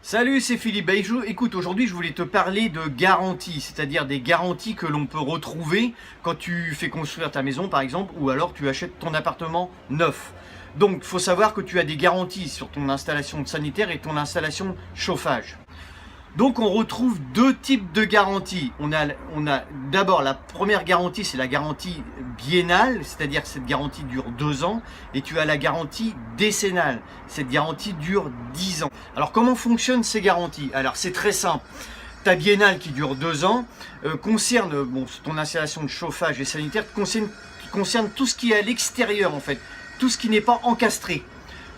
Salut, c'est Philippe Baijou. Écoute, aujourd'hui je voulais te parler de garanties, c'est-à-dire des garanties que l'on peut retrouver quand tu fais construire ta maison par exemple, ou alors tu achètes ton appartement neuf. Donc il faut savoir que tu as des garanties sur ton installation sanitaire et ton installation chauffage. Donc on retrouve deux types de garanties. On a d'abord la première garantie, c'est la garantie biennale, c'est-à-dire que cette garantie dure 2 ans, et tu as la garantie décennale. Cette garantie dure 10 ans. Alors comment fonctionnent ces garanties? Alors c'est très simple. Ta biennale qui dure 2 ans concerne ton installation de chauffage et sanitaire, concerne tout ce qui est à l'extérieur en fait, tout ce qui n'est pas encastré.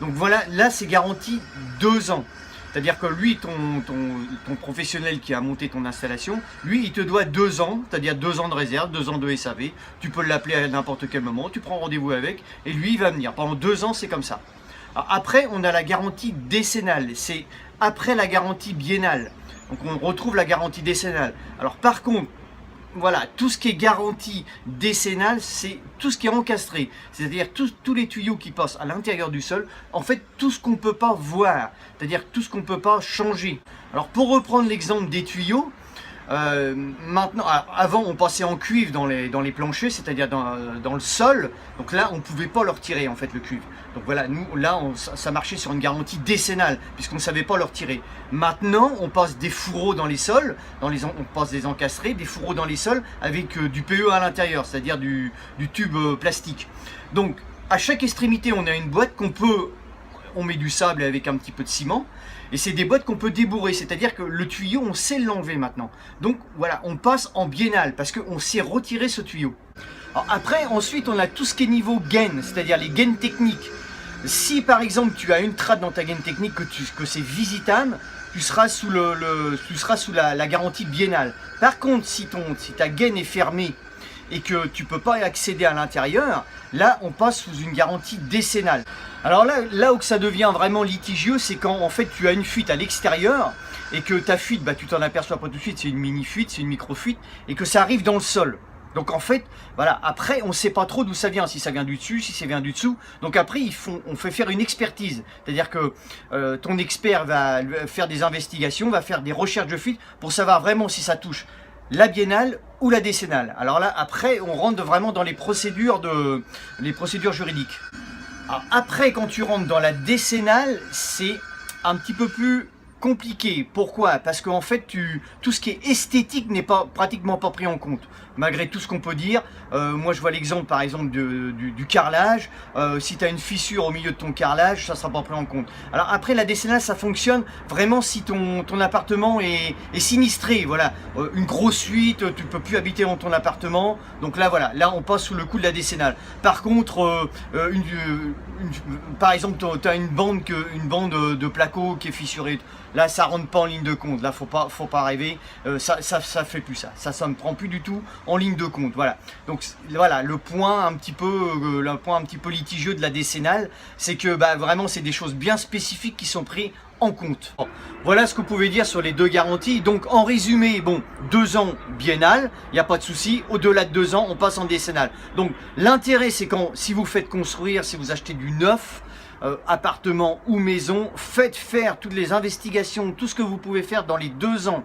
Donc voilà, là c'est garanti 2 ans. C'est-à-dire que lui, ton professionnel qui a monté ton installation, lui, il te doit 2 ans, c'est-à-dire 2 ans de réserve, 2 ans de SAV. Tu peux l'appeler à n'importe quel moment, tu prends rendez-vous avec, et lui, il va venir. Pendant 2 ans, c'est comme ça. Alors, après, on a la garantie décennale. C'est après la garantie biennale. Donc, on retrouve la garantie décennale. Alors, par contre, voilà, tout ce qui est garantie décennale, c'est tout ce qui est encastré. C'est-à-dire tous les tuyaux qui passent à l'intérieur du sol, en fait, tout ce qu'on ne peut pas voir. C'est-à-dire tout ce qu'on ne peut pas changer. Alors, pour reprendre l'exemple des tuyaux, maintenant, avant on passait en cuivre dans les planchers, c'est-à-dire dans le sol. Donc là, on ne pouvait pas le retirer en fait le cuivre. Donc voilà, nous là, ça marchait sur une garantie décennale puisqu'on ne savait pas le retirer. Maintenant, on passe des fourreaux dans les sols, on passe des encastrés, des fourreaux dans les sols avec du PE à l'intérieur, c'est-à-dire du tube plastique. Donc à chaque extrémité, on a une boîte on met du sable avec un petit peu de ciment. Et c'est des boîtes qu'on peut débourrer, c'est-à-dire que le tuyau, on sait l'enlever maintenant. Donc voilà, on passe en biennale parce qu'on sait retirer ce tuyau. Alors après, ensuite, on a tout ce qui est niveau gaine, c'est-à-dire les gaines techniques. Si par exemple, tu as une trappe dans ta gaine technique que c'est visitable, tu seras sous la garantie biennale. Par contre, si ta gaine est fermée et que tu ne peux pas accéder à l'intérieur, là on passe sous une garantie décennale. Alors là où ça devient vraiment litigieux, c'est quand en fait tu as une fuite à l'extérieur et que ta fuite, tu t'en aperçois pas tout de suite, c'est une mini-fuite, c'est une micro-fuite, et que ça arrive dans le sol. Donc en fait, voilà, après on ne sait pas trop d'où ça vient, si ça vient du dessus, si ça vient du dessous. Donc après on fait faire une expertise, c'est-à-dire que ton expert va faire des investigations, va faire des recherches de fuite pour savoir vraiment si ça touche la biennale ou la décennale. Alors là, après, on rentre vraiment dans les procédures juridiques. Alors après, quand tu rentres dans la décennale, c'est un petit peu plus compliqué. Pourquoi? Parce qu'en fait, tout ce qui est esthétique n'est pratiquement pas pris en compte. Malgré tout ce qu'on peut dire, moi je vois l'exemple par exemple du carrelage. Si tu as une fissure au milieu de ton carrelage, ça ne sera pas pris en compte. Alors après, la décennale, ça fonctionne vraiment si ton appartement est sinistré. Voilà, une grosse fuite, tu ne peux plus habiter dans ton appartement. Donc là, voilà, là on passe sous le coup de la décennale. Par contre, par exemple, tu as une bande de placo qui est fissurée. Là, ça rentre pas en ligne de compte. Là, faut pas rêver. Ça fait plus ça. Ça ne prend plus du tout en ligne de compte. Voilà. Donc voilà, le point un petit peu litigieux de la décennale, c'est que vraiment, c'est des choses bien spécifiques qui sont prises en compte. Bon, voilà ce que vous pouvez dire sur les deux garanties. Donc en résumé, 2 ans biennale, il n'y a pas de souci. Au-delà de 2 ans, on passe en décennale. Donc l'intérêt, c'est si vous faites construire, si vous achetez du neuf, appartement ou maison, faites faire toutes les investigations, tout ce que vous pouvez faire dans les 2 ans.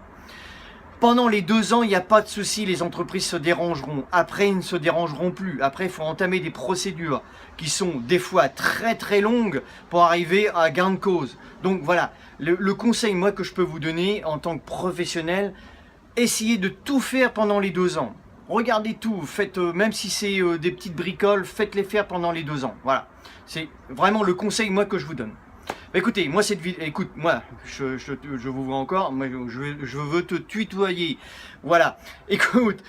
Pendant les 2 ans, il n'y a pas de souci, les entreprises se dérangeront. Après, ils ne se dérangeront plus. Après, il faut entamer des procédures qui sont des fois très très longues pour arriver à gain de cause. Donc voilà, le conseil moi que je peux vous donner en tant que professionnel, essayez de tout faire pendant les 2 ans. Regardez tout, faites, même si c'est des petites bricoles, faites-les faire pendant les 2 ans. Voilà, c'est vraiment le conseil moi que je vous donne. Écoutez, moi cette vidéo, écoute, moi, je vous vois encore, moi, je veux te tutoyer. Voilà, écoute,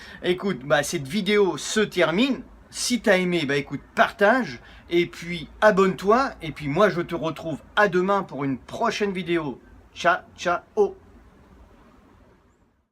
cette vidéo se termine. Si tu as aimé, écoute, partage, et puis abonne-toi, et puis moi je te retrouve à demain pour une prochaine vidéo. Ciao, ciao.